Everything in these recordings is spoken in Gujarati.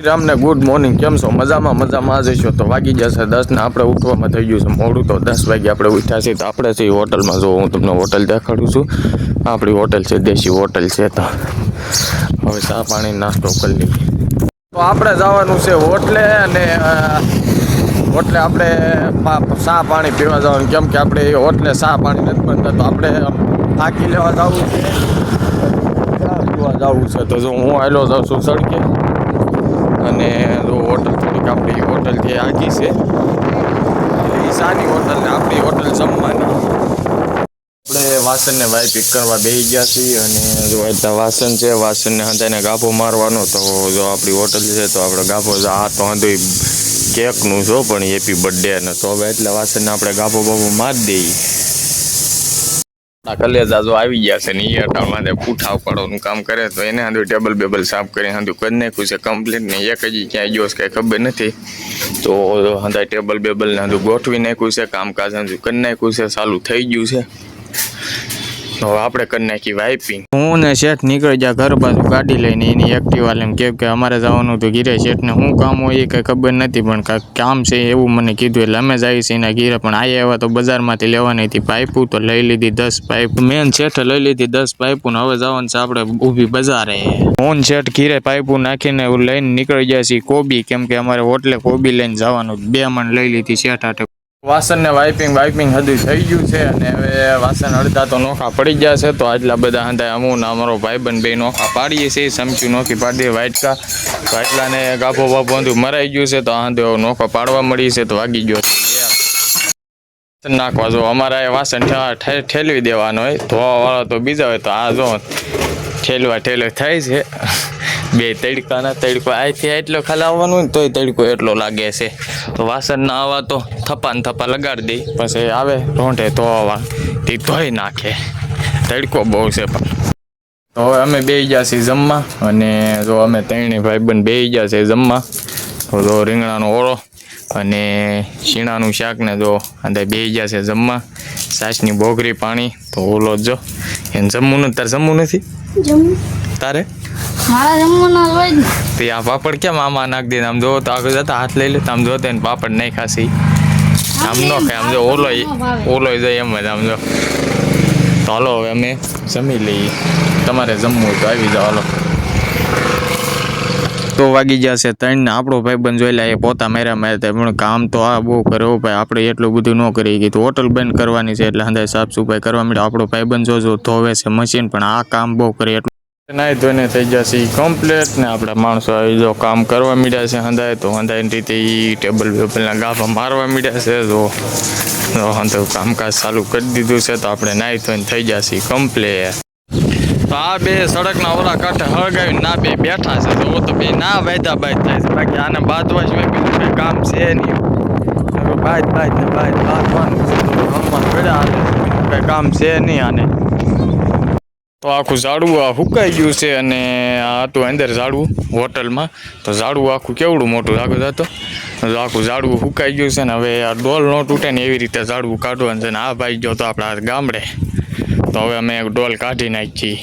રામ ને ગુડ મોર્નિંગ, કેમ છો? મજામાં જઈશું. તો વાગી જશે 10 ને આપણે ઉઠવામાં થઈ ગયું છે મોડું. તો 10 વાગે આપણે ઉઠ્યા છીએ. તો આપણે છે હોટલમાં. જો હું તમને હોટલ દેખાડું છું. આપણી હોટલ છે, દેશી હોટલ છે. તો હવે ચા પાણી નાસ્તો કરી લઈએ. તો આપણે જવાનું છે હોટલે, અને હોટલે આપણે ચા પાણી પીવા જવાનું. કેમ કે આપણે એ હોટલે ચા પાણી નથી બનતા, તો આપણે થાકી લેવા જવું છે, ચા પીવા જવું છે. તો જો હું આવેલો જાઉં છું સડકે, અને જો હોટલ થોડીક આપણી હોટલ જે આગી છે એ સારી હોટલ ને આપણી હોટલ જમવાની. આપણે વાસણને વાઇપિંગ કરવા બેસી ગયા છીએ, અને જો એટલા વાસણ છે, વાસણને હંધાઈને ગાભો મારવાનો. તો જો આપણી હોટલ છે તો આપણે ગાભો આ તો હંધું કેકનું છો, પણ હેપી બર્થડે ને. તો હવે એટલા વાસણને આપણે ગાભો બાભો મારી દઈએ. કલેજા જો આવી ગયા છે ને એ અટાણમાં પૂઠા ઉપાડવાનું કામ કરે, તો એને હાંધું ટેબલ બેબલ સાફ કરી હાંધું કરી નાખ્યું છે કમ્પ્લીટ. ને એક હજી ક્યાંય ગયો છે કાંઈ ખબર નથી. તો હાંધા ટેબલ બેબલ ને હાંધું ગોઠવી નાખ્યું છે, કામકાજ હાંધું કરી નાખ્યું છે, ચાલુ થઈ ગયું છે. હવે આપણે કરી નાખી વાઇપિંગ. હું ને શેઠ નીકળી ગયા ઘર બાજુ ગાડી લઈને, એની એક્ટિવા લઈને. કેમ કે અમારે જવાનું હતું ગીરે. શેઠને શું કામ હોય એ કંઈ ખબર નથી, પણ કાંઈક કામ છે એવું મને કીધું, એટલે અમે જઈએ છીએ એના ગીરે. પણ આયા એવા તો બજારમાંથી લેવાની હતી પાઇપો, તો લઈ લીધી 10 પાઇપ. મેન શેઠે લઈ લીધી 10 પાઇપો. ને હવે જવાનું છે આપણે ઊભી બજારે. હું શેઠ ઘીરે પાઇપો નાખીને લઈને નીકળી ગયા છીએ કોબી, કેમ કે અમારે હોટલે કોબી લઈને જવાનું. 2 મણ લઈ લીધી શેઠ હાટે. વાસણ ને વાઇપિંગ હદું થઈ ગયું છે, અને હવે વાસણ અડધા તો નોખા પડી ગયા છે. તો આટલા બધા હંધાય અમુક અમારો ભાઈબંધ બે નોખા પાડીએ છીએ. સમચું નોખી પાડી દઈએ વાટકા. તો આટલાને ગાભો બાભો હંધું મરાઈ ગયું છે, તો હાંધો નોખો પાડવા મળી છે. તો વાગી ગયો નાખવા. જો અમારા એ વાસણ ઠેલવી દેવાનો હોય, ધોવા વાળા તો બીજા હોય. તો આ જો ઠેલવા થાય છે. 2 તડકાના તડકો અહીંથી એટલો ખલાવવાનો હોય ને તોય તડકો એટલો લાગે છે. તો વાસણ ના આવા તો થપ્પા ને થપ્પા લગાડી દઈ, પછી આવે ઢોંઢે ધોવા તે ધોઈ નાખે. તડકો બહુ છે. પણ તો હવે અમે બેસી ગયા છીએ જમવા, અને જો અમે 3 ભાઈબંધ બેસી ગયા છે જમવા. તો જો રીંગણાનો ઓળો અને શીણાનું શાક ને જો અંદર બેસી ગયા છે જમવા. છાશની બોગરી પાણી. તો ઓલો જો એને જમવું નથી. તારે જમવું નથી? તારે ત્યાં પાપડ કેમ આમાં નાખ દે? આમ જો તો આગળ જતા હાથ લઈ લે. આમ જોતા ને પાપડ નહીં ખાસી આમ ન ખાય. આમ જો ઓલો જાય એમ જ. આમ જો તો હાલો હવે અમે જમી લઈએ. તમારે જમવું હોય તો આવી જાઓ. હાલો. તો વાગી જશે 3 ને આપણો ભાઈબંધ જોઈ લે એ પોતા માર્યા પણ કામ તો આ બહુ કરે ભાઈ. આપણે એટલું બધું ન કરી ગઈ. તો હોટલ બંધ કરવાની છે, એટલે હંધાય સાફ સફાઈ કરવા માંડ્યો. આપણો ભાઈબંધ જો ધોવે છે મશીન, પણ આ કામ બહુ કરે. એટલું નાઈ ધોઈને થઈ જશે કમ્પ્લીટ, ને આપણા માણસો આવી જો કામ કરવા માંડ્યા છે હંધાય. તો હંધાઈની રીતે એ ટેબલ વેબલના ગાભા મારવા માંડ્યા છે. જો હંધું કામકાજ ચાલુ કરી દીધું છે. તો આપણે નાઈ ધોઈને થઈ જશે કમ્પ્લીટ. તો આ બે સડકના ઓલા કાંઠે હળગાવીને ના બે બેઠા છે. તો બે ના વાયદા બાદ થાય છે. બાકી આને બાંધવા સિવાય બીજું કંઈ કામ છે નહીં. બાંધવાનું છે, કંઈ કામ છે નહીં આને. તો આખું ઝાડવું આ સુકાઈ ગયું છે, અને આ હતું અંદર ઝાડવું હોટલમાં. તો ઝાડવું આખું કેવડું મોટું લાગતું હતું. આખું ઝાડવું સુકાઈ ગયું છે, ને હવે આ ડોલ ન તૂટે ને એવી રીતે ઝાડવું કાઢવાનું છે. ને આ ભાઈ ગયો તો આપણા ગામડે, તો હવે અમે એક ડોલ કાઢી નાખી.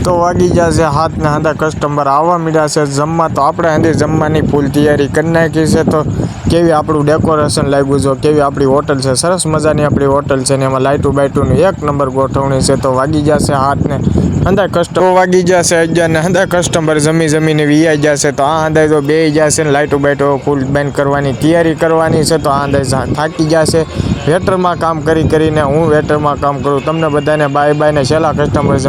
તો વાગી જશે 7 ને હાંધા કસ્ટમર આવવા માંડ્યા છે જમવા. તો આપણે હાંધે જમવાની ફૂલ તૈયારી કરી નાખી છે. તો કેવી આપણું ડેકોરેશન લાગ્યું છે, કેવી આપણી હોટલ છે, સરસ મજાની આપણી હોટલ છે, ને એમાં લાઇટું બાઇટુંની 1 નંબર ગોઠવણી છે. તો વાગી જશે 7 ને હાંધા કસ્ટમર. વાગી જશે 11 ને હાંધા કસ્ટમર જમીને વીઆઈ જશે. તો આ હાંધા તો બેસી જશે ને લાઇટું બાઇટો ફૂલ બંધ કરવાની તૈયારી કરવાની છે. તો આ હાંધા થાકી જશે વેટરમાં કામ કરીને. હું વેટરમાં કામ કરું. તમને બધાને બાય ને છેલ્લા કસ્ટમર